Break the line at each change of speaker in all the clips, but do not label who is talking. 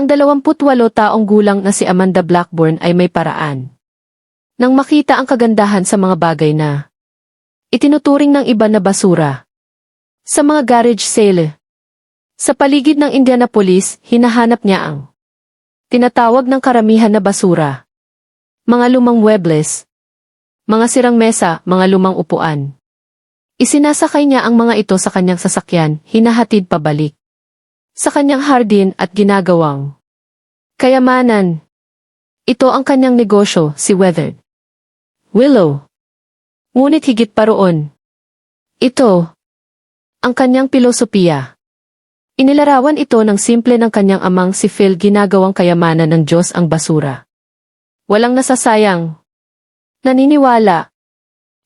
Ang 28 taong gulang na si Amanda Blackburn ay may paraan. Nang makita ang kagandahan sa mga bagay na itinuturing ng iba na basura. Sa mga garage sale. Sa paligid ng Indianapolis, hinahanap niya ang tinatawag ng karamihan na basura. Mga lumang muebles. Mga sirang mesa, mga lumang upuan. Isinasakay niya ang mga ito sa kanyang sasakyan, hinahatid pabalik sa kanyang hardin at ginagawang kayamanan. Ito ang kanyang negosyo, si Weathered Willow. Ngunit higit pa roon. Ito ang kanyang pilosopiya. Inilarawan ito ng simple ng kanyang amang si Phil, ginagawang kayamanan ng Diyos ang basura. Walang nasasayang. Naniniwala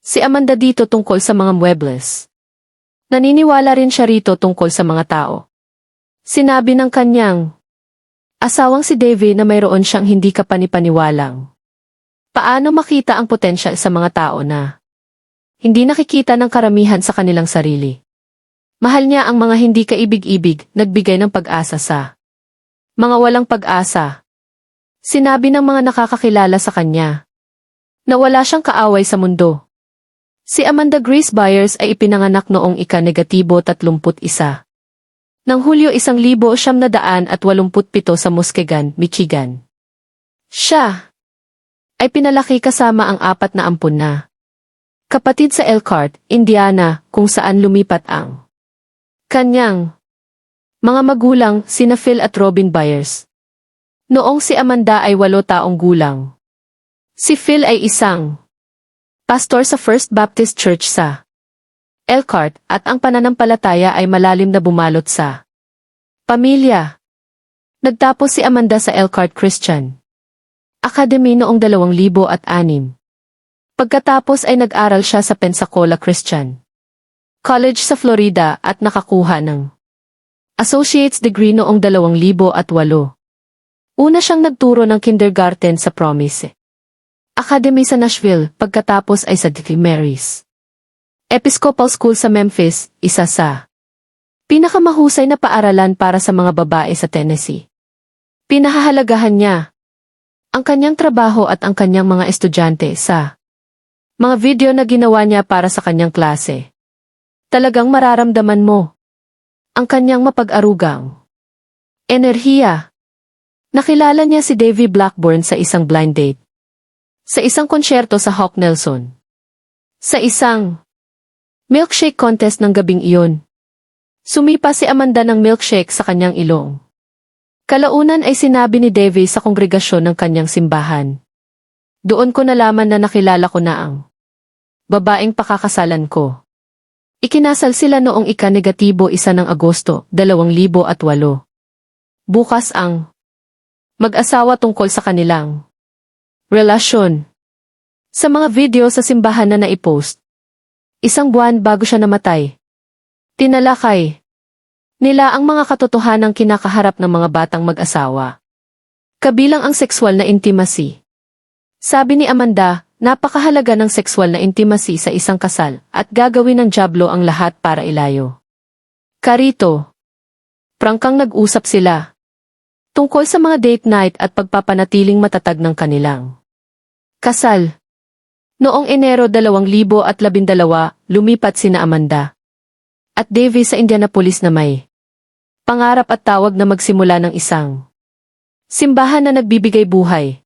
si Amanda dito tungkol sa mga muebles. Naniniwala rin siya rito tungkol sa mga tao. Sinabi ng kanyang asawang si Davey na mayroon siyang hindi kapanipaniwalang paano makita ang potensyal sa mga tao na hindi nakikita ng karamihan sa kanilang sarili. Mahal niya ang mga hindi kaibig-ibig, nagbigay ng pag-asa sa mga walang pag-asa. Sinabi ng mga nakakakilala sa kanya na wala siyang kaaway sa mundo. Si Amanda Grace Byers ay ipinanganak noong ika-31 ng Hulyo 1987 sa Muskegon, Michigan. Siya ay pinalaki kasama ang 4 na ampon na kapatid sa Elkhart, Indiana, kung saan lumipat ang kanyang mga magulang, sina Phil at Robin Byers. Noong si Amanda ay 8 taong gulang. Si Phil ay isang pastor sa First Baptist Church sa Elkhart at ang pananampalataya ay malalim na bumalot sa pamilya. Nagtapos si Amanda sa Elkhart Christian Academy noong 2006. Pagkatapos ay nag-aral siya sa Pensacola Christian College sa Florida at nakakuha ng Associate's degree noong 2008. Una siyang nagturo ng kindergarten sa Promise Academy sa Nashville, pagkatapos ay sa St. Mary's Episcopal School sa Memphis, isa sa pinakamahusay na paaralan para sa mga babae sa Tennessee. Pinahahalagahan niya ang kanyang trabaho at ang kanyang mga estudyante sa mga video na ginawa niya para sa kanyang klase. Talagang mararamdaman mo ang kanyang mapag-arugang enerhiya. Nakilala niya si Davey Blackburn sa isang blind date. Sa isang konsyerto sa Hawk Nelson. Sa isang milkshake contest ng gabing iyon. Sumipa si Amanda ng milkshake sa kanyang ilong. Kalaunan ay sinabi ni Davey sa kongregasyon ng kanyang simbahan. Doon ko nalaman na nakilala ko na ang babaeng pakakasalan ko. Ikinasal sila noong ika-1 ng Agosto, 2008. Bukas ang mag-asawa tungkol sa kanilang relasyon. Sa mga video sa simbahan na naipost, 1 buwan bago siya namatay, tinalakay nila ang mga katotohanang kinakaharap ng mga batang mag-asawa. Kabilang ang sexual na intimacy. Sabi ni Amanda, napakahalaga ng sexual na intimacy sa isang kasal at gagawin ng dyablo ang lahat para ilayo. Karito, prangkang nag-usap sila tungkol sa mga date night at pagpapanatiling matatag ng kanilang kasal. Noong Enero 2012, lumipat sina Amanda at Davey sa Indianapolis na may pangarap at tawag na magsimula ng isang simbahan na nagbibigay buhay.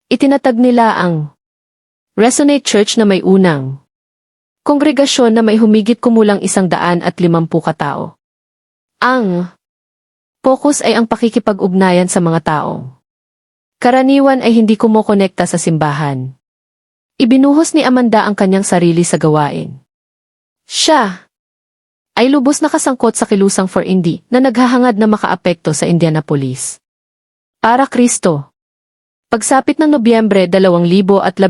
Itinatag nila ang Resonate Church na may unang kongregasyon na may humigit kumulang 150 katao. Ang focus ay ang pakikipag-ugnayan sa mga taong karaniwan ay hindi kumokonekta sa simbahan. Ibinuhos ni Amanda ang kanyang sarili sa gawain. Siya ay lubos na kasangkot sa kilusang for Indy na naghahangad na makaapekto sa Indianapolis. Para Kristo. Pagsapit ng Nobyembre 2015,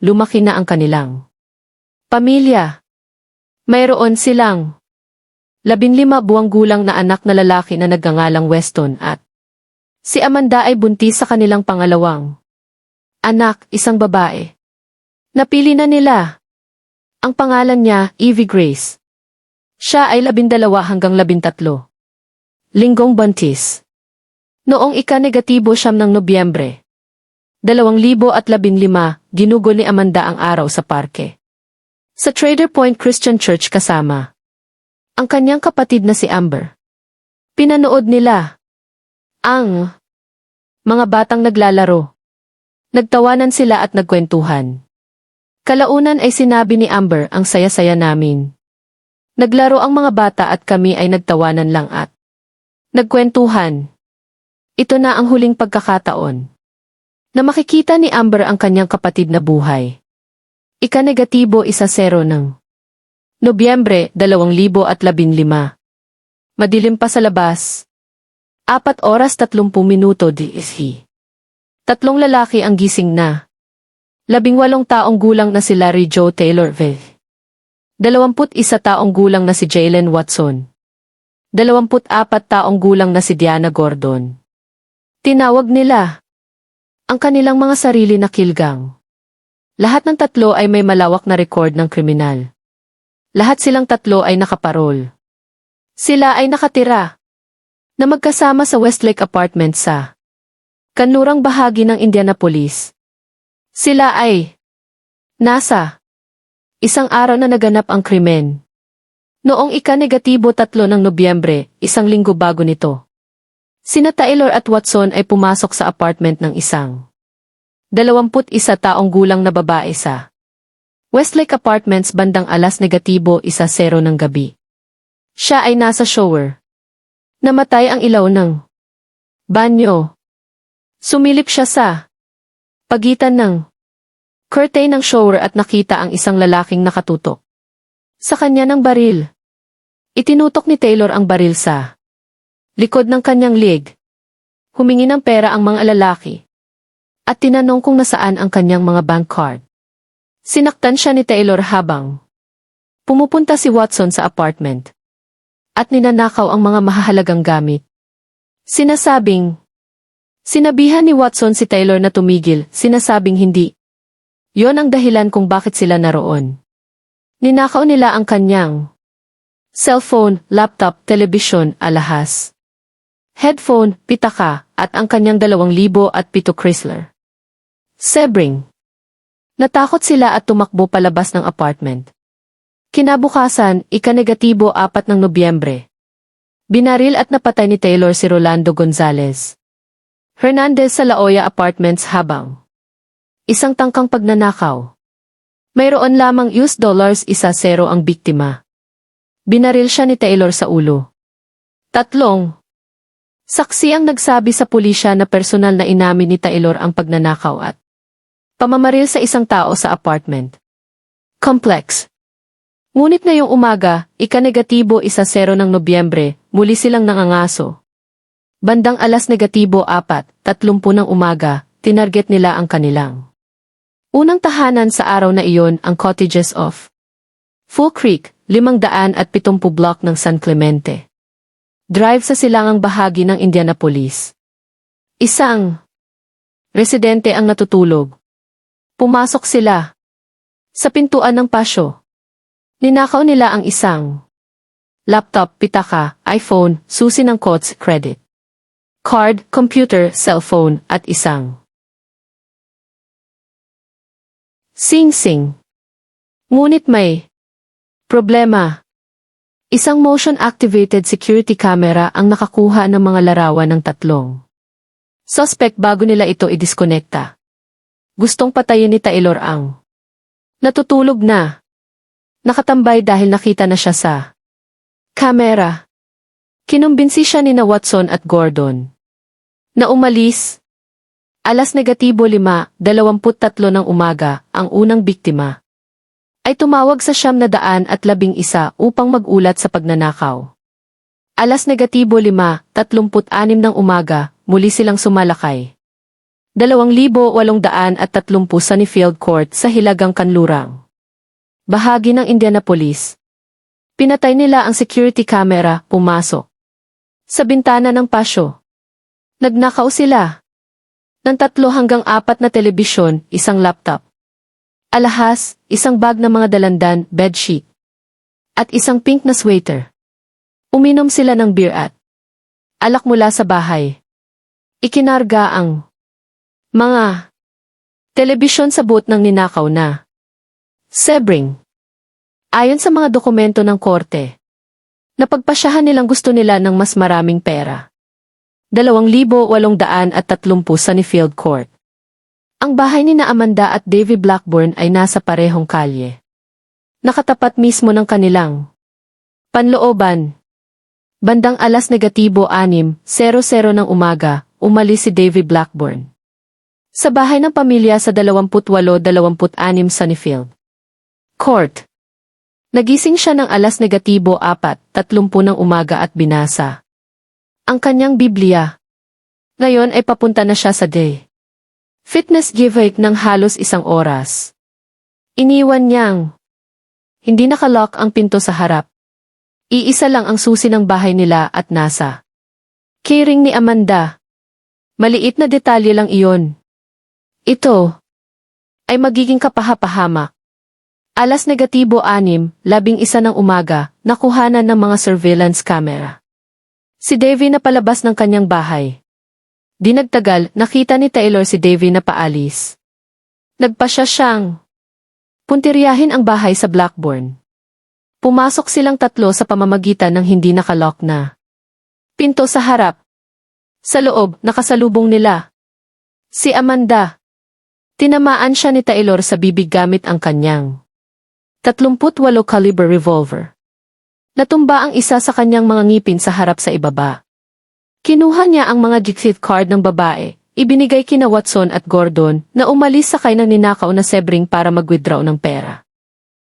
lumaki na ang kanilang pamilya. Mayroon silang 15 buwang gulang na anak na lalaki na nagngangalang Weston at si Amanda ay buntis sa kanilang pangalawang anak, isang babae. Napili na nila ang pangalan niya, Evie Grace. Siya ay 12 hanggang 13 linggong buntis. Noong ika-negatibo siyam ng Nobyembre, 2015, ginugol ni Amanda ang araw sa parke. Sa Trader Point Christian Church kasama ang kanyang kapatid na si Amber. Pinanood nila ang mga batang naglalaro. Nagtawanan sila at nagkwentuhan. Kalaunan ay sinabi ni Amber, ang saya-saya namin. Naglaro ang mga bata at kami ay nagtawanan lang at nagkwentuhan. Ito na ang huling pagkakataon na makikita ni Amber ang kanyang kapatid na buhay. Ika-negatibo 1-0 ng Nobyembre 2015. Madilim pa sa labas. 4:30 DST. Tatlong lalaki ang gising na. 18 taong gulang na si Larry Joe Taylor V. 21 taong gulang na si Jalen Watson. 24 taong gulang na si Diana Gordon. Tinawag nila ang kanilang mga sarili na kilgang. Lahat ng tatlo ay may malawak na record ng kriminal. Lahat silang tatlo ay nakaparol. Sila ay nakatira na magkasama sa Westlake Apartment sa kanlurang bahagi ng Indianapolis. Sila ay nasa isang araw na naganap ang krimen. Noong ika-negatibo 3 ng Nobyembre, isang linggo bago nito. Sina Taylor at Watson ay pumasok sa apartment ng isang 21 taong gulang na babae sa Westlake Apartments bandang 1:10 ng gabi. Siya ay nasa shower. Namatay ang ilaw ng banyo. Sumilip siya sa pagitan ng curtain ng shower at nakita ang isang lalaking nakatutok sa kanya ng baril. Itinutok ni Taylor ang baril sa likod ng kanyang leg. Humingi ng pera ang mga lalaki at tinanong kung nasaan ang kanyang mga bank card. Sinaktan siya ni Taylor habang pumupunta si Watson sa apartment at ninanakaw ang mga mahahalagang gamit. Sinabihan ni Watson si Taylor na tumigil, sinasabing hindi. Yon ang dahilan kung bakit sila naroon. Ninakaw nila ang kanyang cellphone, laptop, telebisyon, alahas, headphone, pitaka, at ang kanyang 2007 Chrysler Sebring. Natakot sila at tumakbo palabas ng apartment. Kinabukasan, ika-negatibo 4 ng Nobyembre. Binaril at napatay ni Taylor si Rolando Gonzalez Hernandez sa La Jolla Apartments habang isang tangkang pagnanakaw. Mayroon lamang $1 ang biktima. Binaril siya ni Taylor sa ulo. 3 saksi ang nagsabi sa pulisya na personal na inamin ni Taylor ang pagnanakaw at pamamaril sa isang tao sa apartment complex. Ngunit ngayong umaga, ika-negatibo 1 ng Nobyembre, muli silang nangangaso. Bandang 4:30 ng umaga, tinarget nila ang kanilang unang tahanan sa araw na iyon, ang cottages of Full Creek, 570 block ng San Clemente Drive sa silangang bahagi ng Indianapolis. Isang residente ang natutulog. Pumasok sila sa pintuan ng pasyo. Ninakaw nila ang isang laptop, pitaka, iPhone, susi ng kotse, credit card, computer, cellphone, at isang sing-sing. Ngunit may problema. Isang motion-activated security camera ang nakakuha ng mga larawan ng tatlong suspect bago nila ito i-disconnecta. Gustong patayin ni Taylor ang natutulog na nakatambay dahil nakita na siya sa kamera. Kinumbinsi siya ni Watson at Gordon na umalis. 5:23 ng umaga, ang unang biktima ay tumawag sa 911 upang mag-ulat sa pagnanakaw. 5:36 ng umaga, muli silang sumalakay. 2,830 Sunnyfield Court sa Hilagang Kanlurang bahagi ng Indianapolis. Pinatay nila ang security camera, pumasok sa bintana ng pasyo. Nagnakaw sila ng 3 hanggang 4 na telebisyon, isang laptop, alahas, isang bag ng mga dalandan, bedsheet, at isang pink na sweater. Uminom sila ng beer at alak mula sa bahay. Ikinarga ang mga telebisyon sa boot ng ninakaw na Sebring. Ayon sa mga dokumento ng korte, napagpasyahan nilang gusto nila ng mas maraming pera. 2,830 Sunnyfield Court. Ang bahay ni na Amanda at Davy Blackburn ay nasa parehong kalye. Nakatapat mismo ng kanilang panlooban. Bandang -6:00 ng umaga, umalis si Davy Blackburn sa bahay ng pamilya sa 2826 Sunnyfield Court. Nagising siya ng -4:30 ng umaga at binasa ang kanyang Biblia. Ngayon ay papunta na siya sa day fitness giveaway ng halos 1 oras. Iniwan niyang hindi nakalock ang pinto sa harap. Iisa lang ang susi ng bahay nila at nasa keyring ni Amanda. Maliit na detalye lang iyon. Ito ay magiging kapahapahamak. -6:11 ng umaga, nakuhanan ng mga surveillance camera. Si Davy na palabas ng kanyang bahay. Di nagtagal, nakita ni Taylor si Davy na paalis. Nagpasya siyang puntiryahin ang bahay sa Blackburn. Pumasok silang tatlo sa pamamagitan ng hindi nakalock na pinto sa harap. Sa loob, nakasalubong nila si Amanda. Tinamaan siya ni Taylor sa bibig gamit ang kanyang 38 caliber revolver. Natumba ang isa sa kanyang mga ngipin sa harap sa ibaba. Kinuha niya ang mga gift card ng babae, ibinigay kina Watson at Gordon na umalis sakay ng ninakaw na Sebring para mag-withdraw ng pera.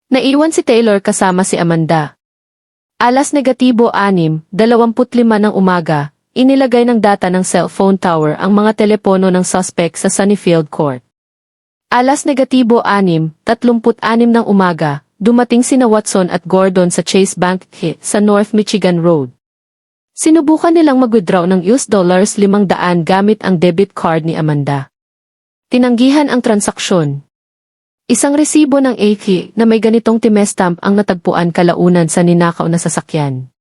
Naiwan si Taylor kasama si Amanda. -6:25 ng umaga, inilagay ng data ng cellphone tower ang mga telepono ng suspect sa Sunnyfield Court. -6:36 ng umaga, dumating sina Watson at Gordon sa Chase Bank sa North Michigan Road. Sinubukan nilang mag-withdraw ng $500 gamit ang debit card ni Amanda. Tinanggihan ang transaksyon. Isang resibo ng AK na may ganitong timestamp ang natagpuan kalaunan sa ninakaw na sasakyan.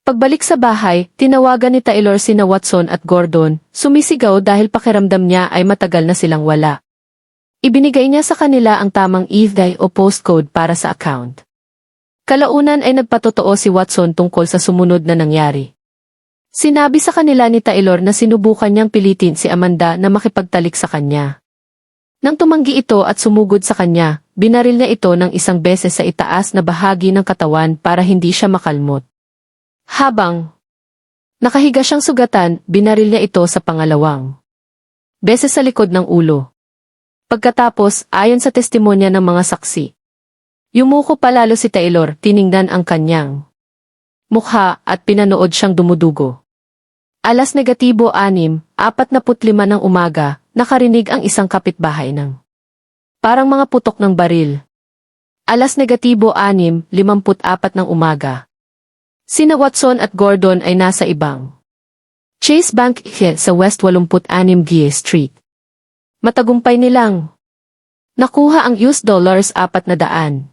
Pagbalik sa bahay, tinawagan ni Taylor sina Watson at Gordon, sumisigaw dahil pakiramdam niya ay matagal na silang wala. Ibinigay niya sa kanila ang tamang EID o postcode para sa account. Kalaunan ay nagpatotoo si Watson tungkol sa sumunod na nangyari. Sinabi sa kanila ni Taylor na sinubukan niyang pilitin si Amanda na makipagtalik sa kanya. Nang tumanggi ito at sumugod sa kanya, binaril niya ito ng 1 beses sa itaas na bahagi ng katawan para hindi siya makalmot. Habang nakahiga siyang sugatan, binaril niya ito sa pangalawang beses sa likod ng ulo. Pagkatapos, ayon sa testimonya ng mga saksi, yumuko palalo si Taylor, tiningnan ang kanyang mukha at pinanood siyang dumudugo. -6:45 ng umaga, nakarinig ang isang kapitbahay ng parang mga putok ng baril. -6:54 ng umaga. Sina Watson at Gordon ay nasa ibang Chase Bank sa West 86 Guia Street. Matagumpay nilang nakuha ang $400.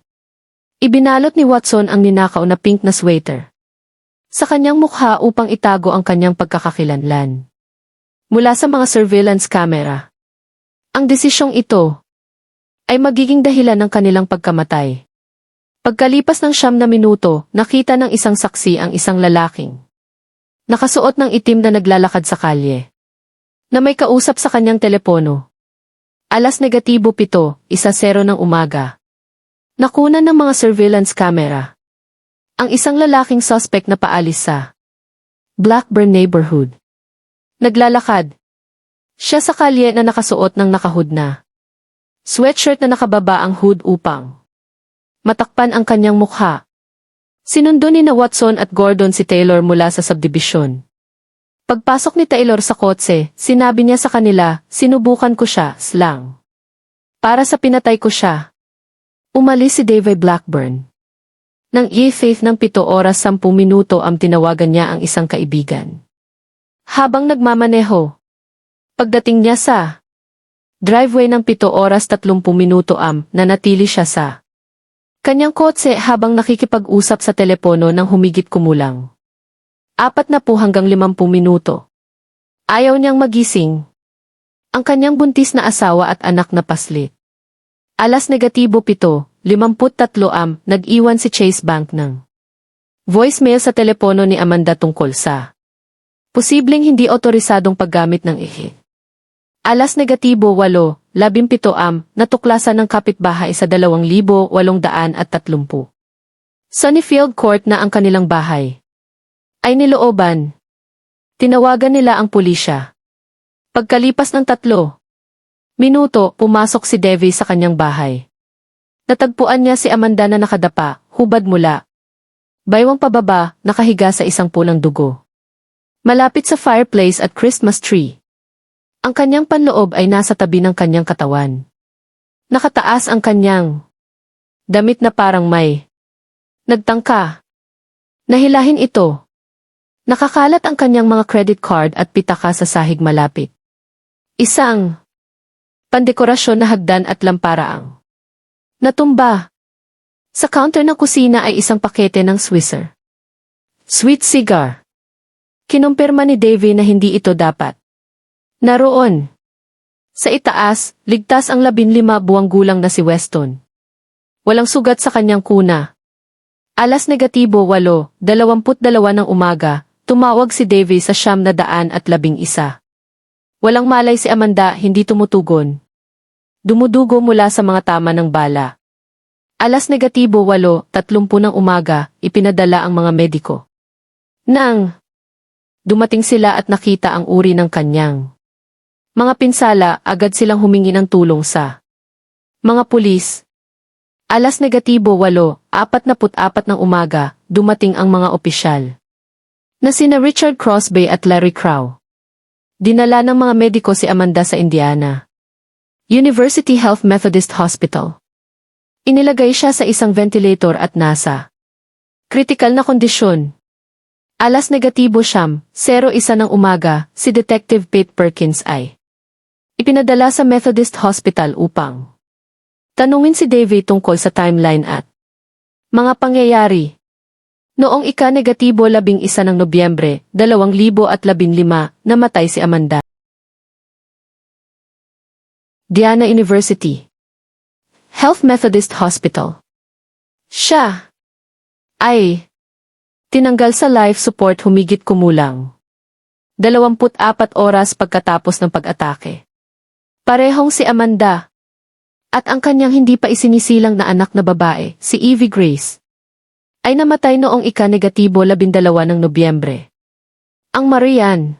Ibinalot ni Watson ang ninakaw na pink na sweater sa kanyang mukha upang itago ang kanyang pagkakakilanlan mula sa mga surveillance camera. Ang desisyong ito ay magiging dahilan ng kanilang pagkamatay. Pagkalipas ng 9 na minuto, nakita ng isang saksi ang isang lalaking nakasuot ng itim na naglalakad sa kalye na may kausap sa kanyang telepono. -7:10 ng umaga. Nakunan ng mga surveillance camera ang isang lalaking suspect na paalis sa Blackburn neighborhood. Naglalakad siya sa kalye na nakasuot ng nakahood na sweatshirt na nakababa ang hood upang matakpan ang kanyang mukha. Sinundo ni na Watson at Gordon si Taylor mula sa subdivision. Pagpasok ni Taylor sa kotse, sinabi niya sa kanila, sinubukan ko siya, slang. Para sa pinatay ko siya. Umalis si Davy Blackburn. Nang i-faith ng 7 oras 10 minuto tinawagan niya ang isang kaibigan. Habang nagmamaneho. Pagdating niya sa driveway ng 7 oras 30 minuto nanatili siya sa kanyang kotse habang nakikipag-usap sa telepono ng humigit kumulang 40 hanggang 50 minuto. Ayaw niyang magising. Ang kanyang buntis na asawa at anak na paslit. Alas negatibo 7:53 nag-iwan si Chase Bank ng voicemail sa telepono ni Amanda tungkol sa posibleng hindi otorisadong paggamit ng ihi. Alas negatibo 8:17 natuklasan ng kapitbahay sa 2,830 Sunnyfield Court na ang kanilang bahay ay nilooban. Tinawagan nila ang pulisya. Pagkalipas ng 3 minuto, pumasok si Devi sa kanyang bahay. Natagpuan niya si Amanda na nakadapa, hubad mula baywang pababa, nakahiga sa isang pulang dugo. Malapit sa fireplace at Christmas tree. Ang kanyang panloob ay nasa tabi ng kanyang katawan. Nakataas ang kanyang damit na parang may nagtangka. Nahilahin ito. Nakakalat ang kanyang mga credit card at pitaka sa sahig malapit. Isang pandekorasyon na hagdan at lamparaang natumba. Sa counter ng kusina ay isang pakete ng Swisher Sweet Cigar. Kinumpirma ni Davey na hindi ito dapat naroon. Sa itaas, ligtas ang 15 buwang gulang na si Weston. Walang sugat sa kanyang kuna. Alas negatibo 8:22 ng umaga, tumawag si Davey sa 911. Walang malay si Amanda, hindi tumutugon. Dumudugo mula sa mga tama ng bala. Alas negatibo 8:30 ng umaga, ipinadala ang mga mediko. Nang dumating sila at nakita ang uri ng kanyang mga pinsala, agad silang humingi ng tulong sa mga pulis. Alas negatibo 8:44 ng umaga, dumating ang mga opisyal na sina Richard Crosby at Larry Crow. Dinala ng mga mediko si Amanda sa Indiana University Health Methodist Hospital. Inilagay siya sa isang ventilator at nasa kritikal na kondisyon. Alas negatibo 9:01 ng umaga, si Detective Pete Perkins ay ipinadala sa Methodist Hospital upang tanungin si Davey tungkol sa timeline at mga pangyayari. Noong ika-negatibo 11 ng Nobyembre, 2015, namatay si Amanda. Diana University Health Methodist Hospital. Siya ay tinanggal sa life support humigit kumulang 24 oras pagkatapos ng pag-atake. Parehong si Amanda at ang kanyang hindi pa isinisilang na anak na babae, si Evie Grace, ay namatay noong ika-negatibo 12 ng Nobyembre. Ang Marion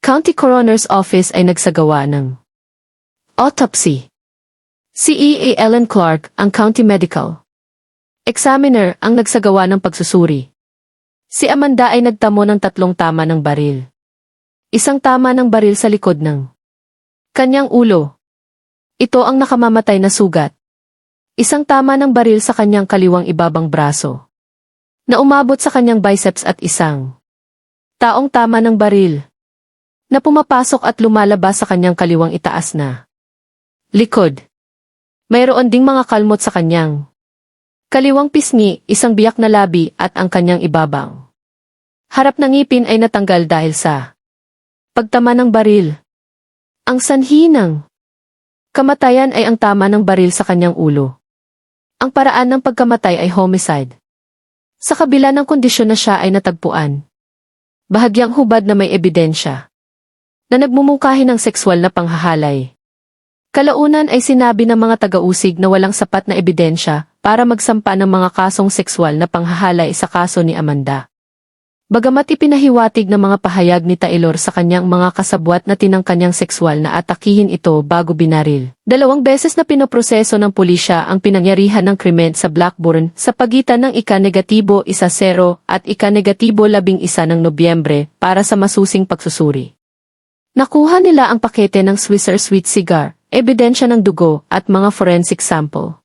County Coroner's Office ay nagsagawa ng autopsy. Si E.A. Ellen Clark, ang County Medical Examiner, ang nagsagawa ng pagsusuri. Si Amanda ay nagtamo ng 3 tama ng baril. Isang tama ng baril sa likod ng kanyang ulo. Ito ang nakamamatay na sugat. Isang tama ng baril sa kanyang kaliwang ibabang braso, na umabot sa kanyang biceps at isang taong tama ng baril, na pumapasok at lumalabas sa kanyang kaliwang itaas na likod. Mayroon ding mga kalmot sa kanyang kaliwang pisngi, isang biyak na labi at ang kanyang ibabang harap ng ngipin ay natanggal dahil sa pagtama ng baril. Ang sanhi ng kamatayan ay ang tama ng baril sa kanyang ulo. Ang paraan ng pagkamatay ay homicide. Sa kabila ng kondisyon na siya ay natagpuan bahagyang hubad na may ebidensya na nagmumungkahi ng sexual na panghahalay. Kalaunan ay sinabi ng mga taga-usig na walang sapat na ebidensya para magsampa ng mga kasong sexual na panghahalay sa kaso ni Amanda. Bagamat ipinahiwatig ng mga pahayag ni Taylor sa kanyang mga kasabwat na tinangkanyang sexual na atakihin ito bago binaril. 2 beses na pinoproseso ng pulisya ang pinangyarihan ng krimen sa Blackburn sa pagitan ng ika-negatibo 10 at ika-negatibo 11 ng Nobyembre para sa masusing pagsusuri. Nakuha nila ang pakete ng Swisher Sweet Cigar, ebidensya ng dugo at mga forensic sample.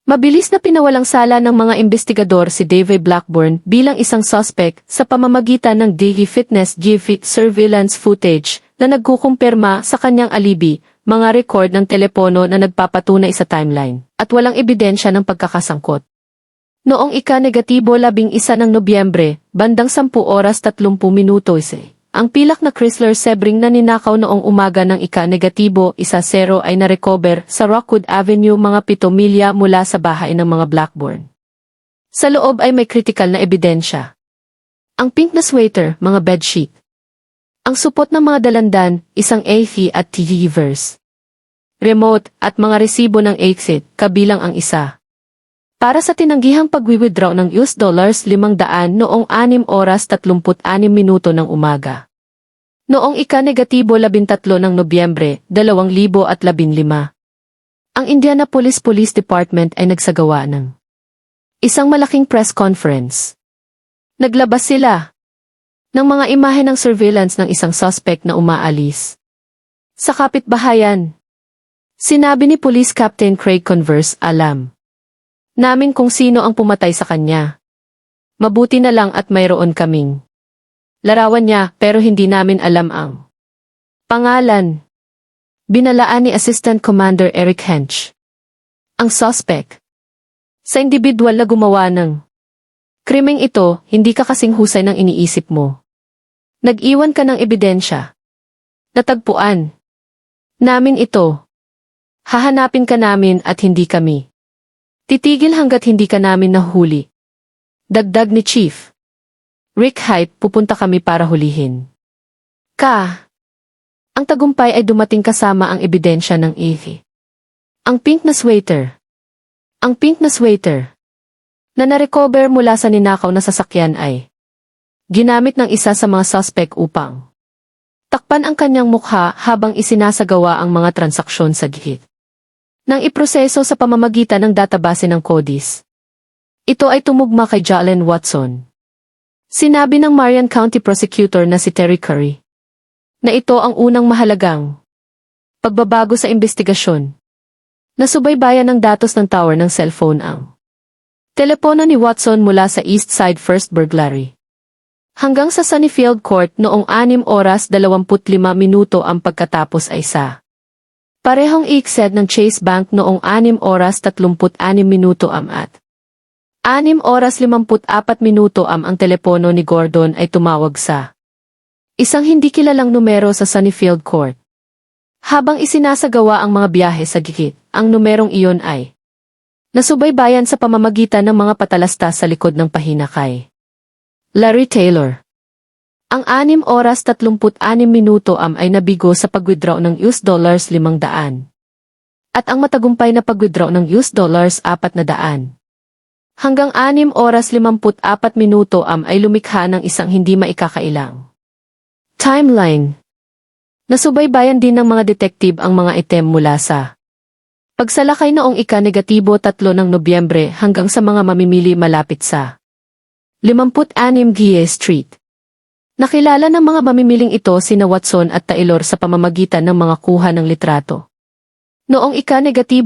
Mabilis na pinawalang sala ng mga investigador si Davey Blackburn bilang isang suspect sa pamamagitan ng DG Fitness GFIT surveillance footage na nagkukumpirma sa kanyang alibi, mga record ng telepono na nagpapatunay sa timeline, at walang ebidensya ng pagkakasangkot. Noong ika-negatibo 11 ng Nobyembre, bandang 10:30, ang pilak na Chrysler Sebring na ninakaw noong umaga ng ika-0-10 ay narecover sa Rockwood Avenue mga 7 milya mula sa bahay ng mga Blackburn. Sa loob ay may kritikal na ebidensya. Ang pink na sweater, mga bedsheet. Ang supot ng mga dalandan, isang AC at TVs. Remote at mga resibo ng exit, kabilang ang isa. Para sa tinanggihang pag-withdraw ng $500 noong 6:36 ng umaga. Noong ika-13 ng Nobyembre, 2015. Ang Indianapolis Police Department ay nagsagawa ng isang malaking press conference. Naglabas sila ng mga imahe ng surveillance ng isang suspect na umaalis sa kapitbahayan. Sinabi ni Police Captain Craig Converse, alam namin kung sino ang pumatay sa kanya. Mabuti na lang at mayroon kaming larawan niya pero hindi namin alam ang pangalan. Binalaan ni Assistant Commander Eric Hench ang suspect sa individual na gumawa ng krimeng ito. Hindi ka kasing husay ng iniisip mo. Nag-iwan ka ng ebidensya. Natagpuan namin ito. Hahanapin ka namin at hindi kami titigil hanggat hindi ka namin nahuli. Dagdag ni Chief Rick Hype, pupunta kami para hulihin ka. Ang tagumpay ay dumating kasama ang ebidensya ng EV. Ang pink na sweater. Ang pink na sweater na narecover mula sa ninakaw na sasakyan ay ginamit ng isa sa mga suspect upang takpan ang kanyang mukha habang isinasagawa ang mga transaksyon sa gihit nang iproseso sa pamamagitan ng database ng CODIS. Ito ay tumugma kay Jalen Watson. Sinabi ng Marion County Prosecutor na si Terry Curry na ito ang unang mahalagang pagbabago sa investigasyon. Nasubaybayan ng datos ng tower ng cellphone ang telepono ni Watson mula sa East Side First Burglary hanggang sa Sunnyfield Court noong 6:25 ang pagkatapos ay sa parehong exit ng Chase Bank noong 6:36 at 6:54 ang telepono ni Gordon ay tumawag sa isang hindi kilalang numero sa Sunnyfield Court. Habang isinasagawa ang mga biyahe sa gigit, ang numerong iyon ay nasubaybayan sa pamamagitan ng mga patalastas sa likod ng pahina kay Larry Taylor. Ang 6:36 ay nabigo sa pag-withdraw ng $500 at ang matagumpay na pag-withdraw ng $400. Hanggang 6:54 ay lumikha ng isang hindi maikakailang timeline. Nasubaybayan din ng mga detektive ang mga item mula sa pagsalakay noong ika-3 ng Nobyembre hanggang sa mga mamimili malapit sa 56 Gia Street. Nakilala ng mga mamimiling ito sina Watson at Taylor sa pamamagitan ng mga kuha ng litrato. Noong ika-19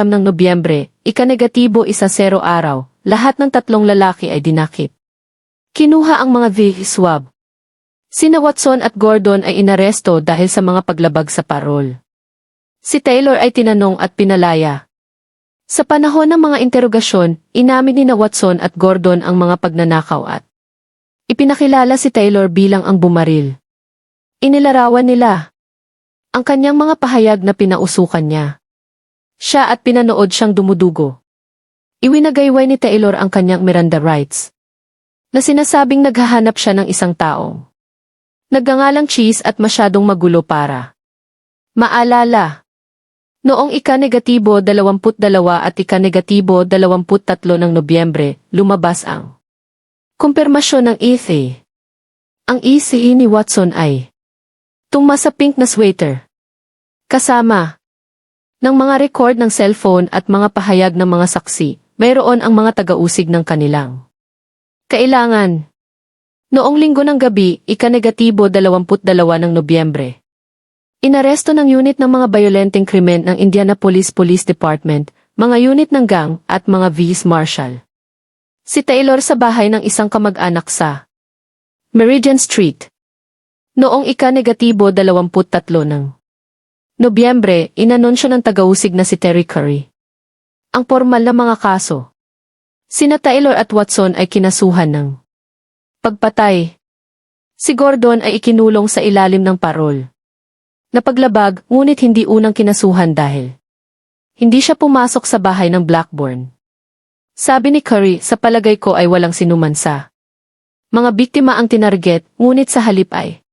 ng Nobyembre, ika-10 araw, lahat ng tatlong lalaki ay dinakip. Kinuha ang mga VI swab. Sina Watson at Gordon ay inaresto dahil sa mga paglabag sa parol. Si Taylor ay tinanong at pinalaya. Sa panahon ng mga interogasyon, inamin ni Watson at Gordon ang mga pagnanakaw at ipinakilala si Taylor bilang ang bumaril. Inilarawan nila ang kanyang mga pahayag na pinausukan niya. Siya at pinanood siyang dumudugo. Iwinagayway ni Taylor ang kanyang Miranda rights na sinasabing naghahanap siya ng isang taong nagngangalang Cheese at masyadong magulo para maalala. Noong ika-22 at ika-23 ng Nobyembre, lumabas ang kumpirmasyon ng ECE. Ang ECE ni Watson ay tungma sa pink na sweater. Kasama ng mga record ng cellphone at mga pahayag ng mga saksi, mayroon ang mga taga-usig ng kanilang kailangan. Noong linggo ng gabi, ika-22 ng Nobyembre, inaresto ng unit ng mga bayolenteng krimen ng Indianapolis Police Department, mga unit ng gang at mga vice marshal si Taylor sa bahay ng isang kamag-anak sa Meridian Street. Noong ika-23 ng Nobyembre, inanunsyo ng taga-usig na si Terry Curry ang formal na mga kaso. Sina Taylor at Watson ay kinasuhan ng pagpatay. Si Gordon ay ikinulong sa ilalim ng parol. Napaglabag, ngunit hindi unang kinasuhan dahil hindi siya pumasok sa bahay ng Blackburn. Sabi ni Curry, sa palagay ko ay walang sinumansa. Mga biktima ang tinarget, ngunit sa halip ay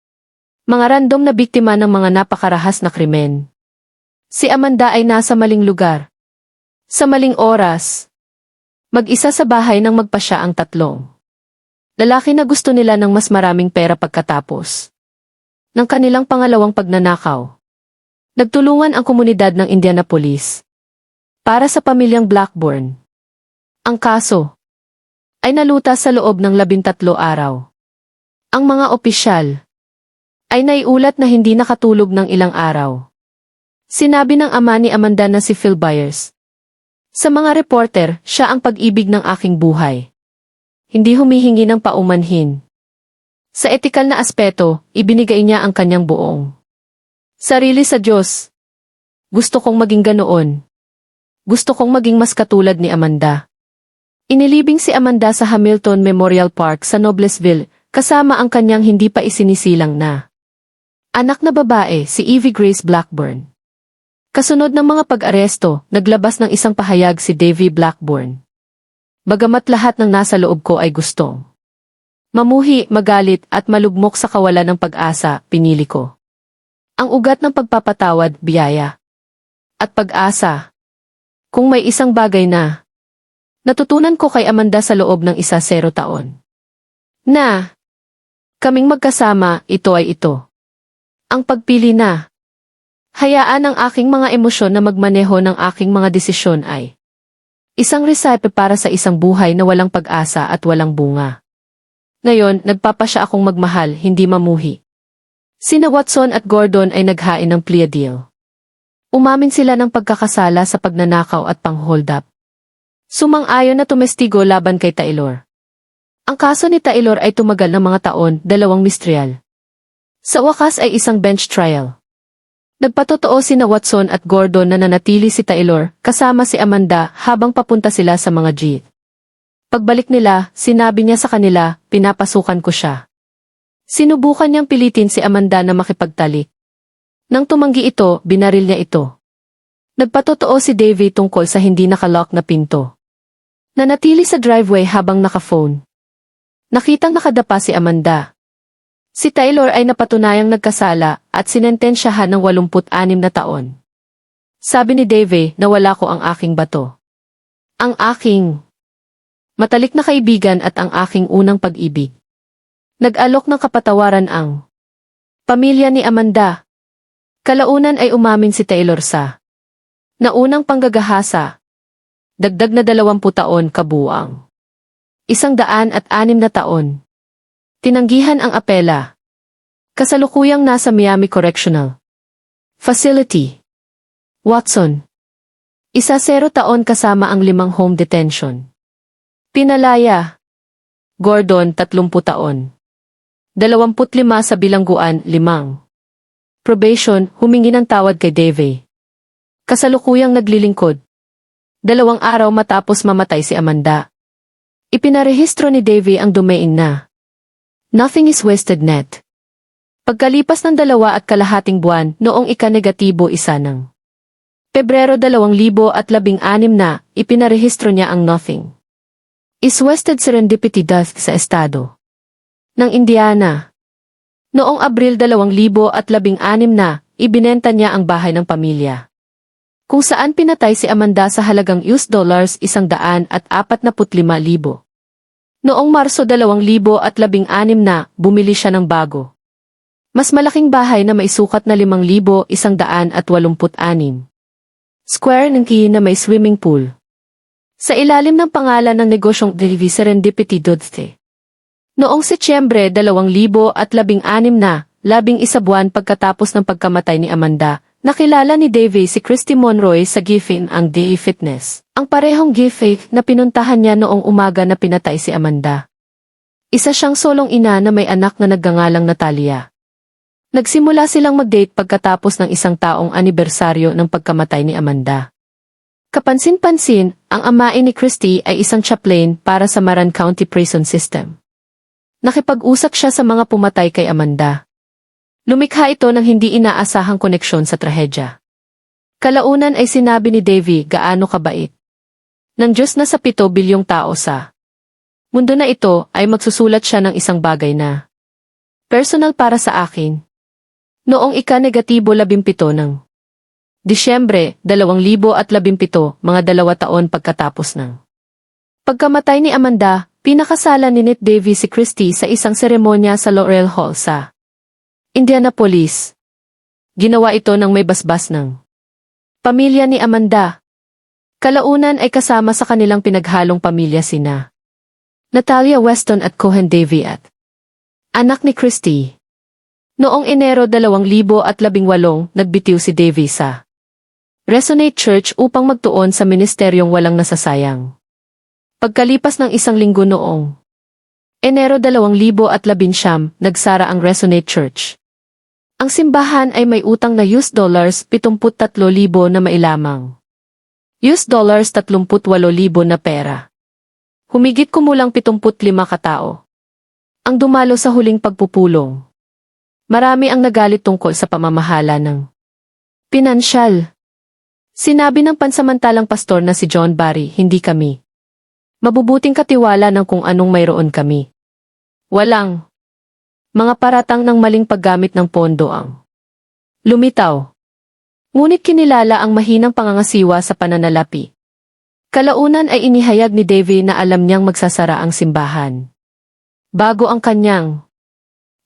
mga random na biktima ng mga napakarahas na krimen. Si Amanda ay nasa maling lugar. Sa maling oras. Mag-isa sa bahay nang magpasya ang tatlong lalaki na gusto nila ng mas maraming pera pagkatapos ng kanilang pangalawang pagnanakaw. Nagtulungan ang komunidad ng Indianapolis para sa pamilyang Blackburn. Ang kaso ay nalutas sa loob ng 13 araw. Ang mga opisyal ay naiulat na hindi nakatulog ng ilang araw. Sinabi ng ama ni Amanda na si Phil Byers, "Sa mga reporter, siya ang pag-ibig ng aking buhay. Hindi humihingi ng paumanhin." Sa etikal na aspeto, ibinigay niya ang kanyang buong sarili sa Diyos. Gusto kong maging ganoon. Gusto kong maging mas katulad ni Amanda. Inilibing si Amanda sa Hamilton Memorial Park sa Noblesville, kasama ang kanyang hindi pa isinisilang na anak na babae, si Evie Grace Blackburn. Kasunod ng mga pag-aresto, naglabas ng isang pahayag si Davy Blackburn. Bagamat lahat ng nasa loob ko ay gustong mamuhi, magalit at malugmok sa kawalan ng pag-asa, pinili ko ang ugat ng pagpapatawad, biyaya at pag-asa. Kung may isang bagay na natutunan ko kay Amanda sa loob ng 10 taon na kaming magkasama, ito ay ito. Ang pagpili na hayaan ang aking mga emosyon na magmaneho ng aking mga desisyon ay isang recipe para sa isang buhay na walang pag-asa at walang bunga. Ngayon, nagpapasya akong magmahal, hindi mamuhi. Sina Watson at Gordon ay naghain ng plea deal. Umamin sila ng pagkakasala sa pagnanakaw at pang-hold up. Sumang-ayon na tumestigo laban kay Taylor. Ang kaso ni Taylor ay tumagal ng mga taon, 2 mistrial. Sa wakas ay isang bench trial. Nagpatotoo sina Watson at Gordon na nanatili si Taylor kasama si Amanda habang papunta sila sa mga jeep. Pagbalik nila, sinabi niya sa kanila, pinapasukan ko siya. Sinubukan niyang pilitin si Amanda na makipagtalik. Nang tumanggi ito, binaril niya ito. Nagpatotoo si Davy tungkol sa hindi nakalock na pinto. Nanatili sa driveway habang naka-phone. Nakitang nakadapa si Amanda. Si Taylor ay napatunayang nagkasala at sinentensyahan ng 86 na taon. Sabi ni Davey, nawala ko ang aking bato. Ang aking matalik na kaibigan at ang aking unang pag-ibig. Nag-alok ng kapatawaran ang pamilya ni Amanda. Kalaunan ay umamin si Taylor sa naunang panggagahasa. Dagdag na 20 taon kabuang 106 na taon. Tinanggihan ang apela. Kasalukuyang nasa Miami Correctional Facility. Watson. 10 taon kasama ang 5 home detention. Pinalaya. Gordon 30 taon. 25 sa bilangguan, 5. Probation, humingi ng tawad kay Davey. Kasalukuyang naglilingkod. 2 araw matapos mamatay si Amanda. Ipinarehistro ni Davey ang domain na Nothing is wasted net. Pagkalipas ng 2.5 buwan noong ika-negatibo 1 ng Pebrero 2016 na, ipinarehistro niya ang Nothing is wasted serendipity death sa estado ng Indiana. Noong Abril 2016 na, ibinenta niya ang bahay ng pamilya, kung saan pinatay si Amanda sa halagang $145,000. Noong Marso 2016 na, bumili siya ng bago. Mas malaking bahay na maisukat na 5,186 square ng kihi na may swimming pool. Sa ilalim ng pangalan ng negosyong DV Serendipity Dodste. Noong Setyembre 2016 na, 11 buwan pagkatapos ng pagkamatay ni Amanda, nakilala ni Davey si Christy Monroy sa Giffin ang DE Fitness. Ang parehong Giffey na pinuntahan niya noong umaga na pinatay si Amanda. Isa siyang solong ina na may anak na nagngangalang Natalia. Nagsimula silang mag-date pagkatapos ng 1 taong anibersaryo ng pagkamatay ni Amanda. Kapansin-pansin, ang amain ni Christy ay isang chaplain para sa Marin County Prison System. Nakipag-usap siya sa mga pumatay kay Amanda. Lumikha ito ng hindi inaasahang koneksyon sa trahedya. Kalaunan ay sinabi ni Davy gaano kabait ng Diyos na sa 7 bilyong tao sa mundo na ito ay magsusulat siya ng isang bagay na personal para sa akin. Noong ika-17 ng Disyembre 2017, mga 2 taon pagkatapos ng pagkamatay ni Amanda, pinakasala ni Nit Davy si Christy sa isang seremonya sa Laurel Hall sa Indianapolis. Ginawa ito ng may basbas ng pamilya ni Amanda. Kalaunan ay kasama sa kanilang pinaghalong pamilya sina Natalia Weston at Cohen Davy at anak ni Christy. Noong Enero 2018, nagbitiw si Davy sa Resonate Church upang magtuon sa ministeryong walang nasasayang. Pagkalipas ng 1 linggo noong Enero 2019, nagsara ang Resonate Church. Ang simbahan ay may utang na $73,000 na mailamang. $38,000 na pera. Humigit kumulang 75 katao ang dumalo sa huling pagpupulong. Marami ang nagalit tungkol sa pamamahala ng pinansyal. Sinabi ng pansamantalang pastor na si John Barry, hindi kami mabubuting katiwala ng kung anong mayroon kami. Walang mga paratang ng maling paggamit ng pondo ang lumitaw. Ngunit kinilala ang mahinang pangangasiwa sa pananalapi. Kalaunan ay inihayag ni Davy na alam niyang magsasara ang simbahan bago ang kanyang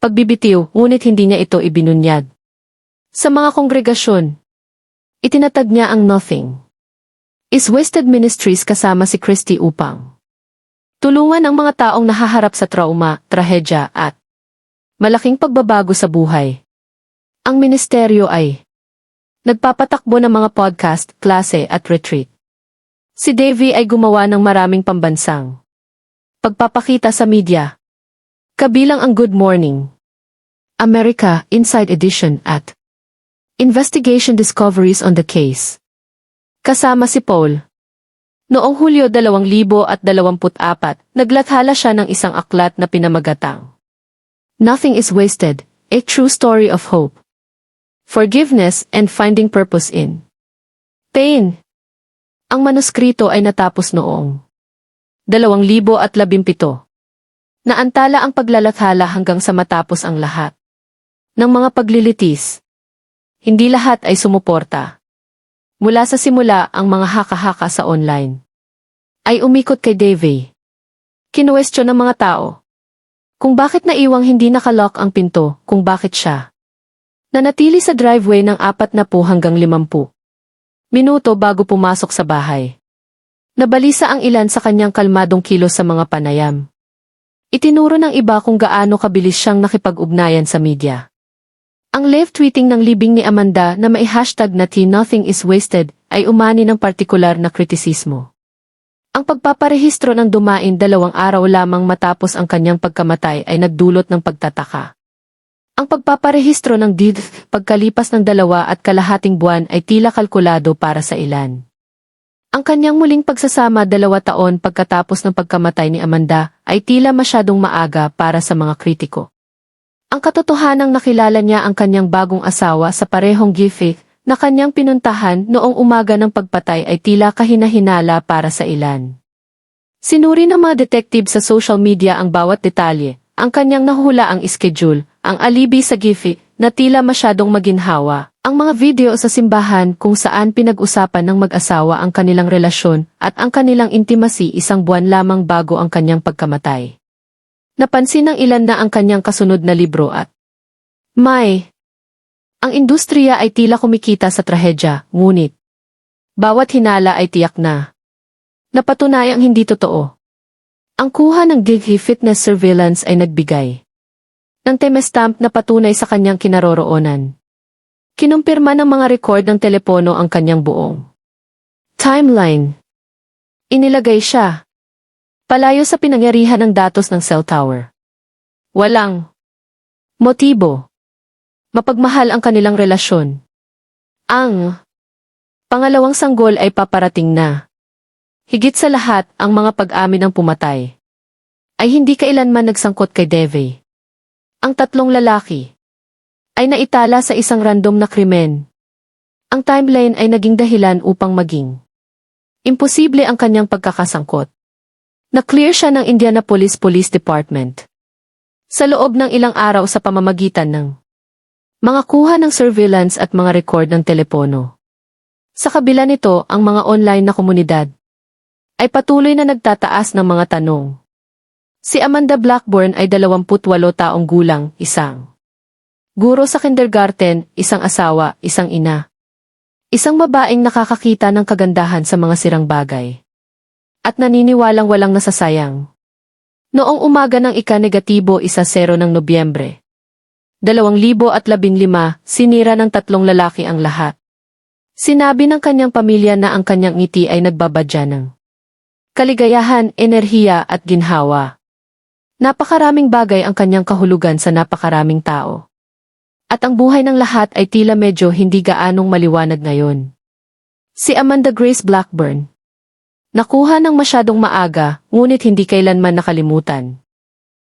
pagbibitiw, ngunit hindi niya ito ibinunyag. Sa mga kongregasyon, itinatag niya ang Nothing is Wasted Ministries kasama si Christy upang tulungan ang mga taong nahaharap sa trauma, trahedya at malaking pagbabago sa buhay. Ang ministeryo ay nagpapatakbo ng mga podcast, klase at retreat. Si Davy ay gumawa ng maraming pambansang pagpapakita sa media, kabilang ang Good Morning America Inside Edition at Investigation Discoveries on the Case. Kasama si Paul. Noong Hulyo 2024, naglathala siya ng isang aklat na pinamagatang Nothing is Wasted, a True Story of Hope, Forgiveness and Finding Purpose in Pain. Ang manuskrito ay natapos noong 2017. Naantala ang paglalathala hanggang sa matapos ang lahat ng mga paglilitis. Hindi lahat ay sumuporta. Mula sa simula, ang mga haka-haka sa online ay umikot kay Davy. Kinuwestiyon ng mga tao kung bakit naiwang hindi nakalock ang pinto, kung bakit siya nanatili sa driveway ng 40 hanggang 50 minuto bago pumasok sa bahay. Nabalisa ang ilan sa kanyang kalmadong kilos sa mga panayam. Itinuro ng iba kung gaano kabilis siyang nakipag-ugnayan sa media. Ang live tweeting ng libing ni Amanda na may hashtag na Nothing is Wasted ay umani ng partikular na kritisismo. Ang pagpaparehistro ng dumain 2 araw lamang matapos ang kanyang pagkamatay ay nagdulot ng pagtataka. Ang pagpaparehistro ng deed pagkalipas ng 2.5 buwan ay tila kalkulado para sa ilan. Ang kanyang muling pagsasama 2 taon pagkatapos ng pagkamatay ni Amanda ay tila masyadong maaga para sa mga kritiko. Ang katotohanang nakilala niya ang kanyang bagong asawa sa parehong Griffith na kanyang pinuntahan noong umaga ng pagpatay ay tila kahina-hinala para sa ilan. Sinuri ng mga detective sa social media ang bawat detalye, ang kanyang nahuhulaang schedule, ang alibi sa Griffith na tila masyadong maginhawa, ang mga video sa simbahan kung saan pinag-usapan ng mag-asawa ang kanilang relasyon at ang kanilang intimacy 1 buwan lamang bago ang kanyang pagkamatay. Napansin ng ilan na ang kanyang kasunod na libro at ang industriya ay tila kumikita sa trahedya, ngunit bawat hinala ay tiyak na napatunayang hindi totoo. Ang kuha ng Gighi Fitness Surveillance ay nagbigay ng timestamp na patunay sa kanyang kinaroroonan. Kinumpirma ng mga record ng telepono ang kanyang buong timeline. Inilagay siya palayo sa pinangyarihan ng datos ng cell tower. Walang motibo. Mapagmahal ang kanilang relasyon. Ang pangalawang sanggol ay paparating na. Higit sa lahat, ang mga pag-amin ng pumatay ay hindi kailanman nagsangkot kay Deve. Ang tatlong lalaki ay naitala sa isang random na krimen. Ang timeline ay naging dahilan upang maging imposible ang kanyang pagkakasangkot. Na-clear siya ng Indianapolis Police Department sa loob ng ilang araw sa pamamagitan ng mga kuha ng surveillance at mga record ng telepono. Sa kabila nito, ang mga online na komunidad ay patuloy na nagtataas ng mga tanong. Si Amanda Blackburn ay 28 taong gulang, isang guro sa kindergarten, isang asawa, isang ina. Isang babaeng nakakakita ng kagandahan sa mga sirang bagay. At naniniwalang walang nasasayang. Noong umaga ng ika-negatibo 10 ng Nobyembre 2015, sinira ng tatlong lalaki ang lahat. Sinabi ng kanyang pamilya na ang kanyang ngiti ay nagbabadya ng kaligayahan, enerhiya at ginhawa. Napakaraming bagay ang kanyang kahulugan sa napakaraming tao. At ang buhay ng lahat ay tila medyo hindi gaanong maliwanag ngayon. Si Amanda Grace Blackburn. Nakuha ng masyadong maaga, ngunit hindi kailanman nakalimutan.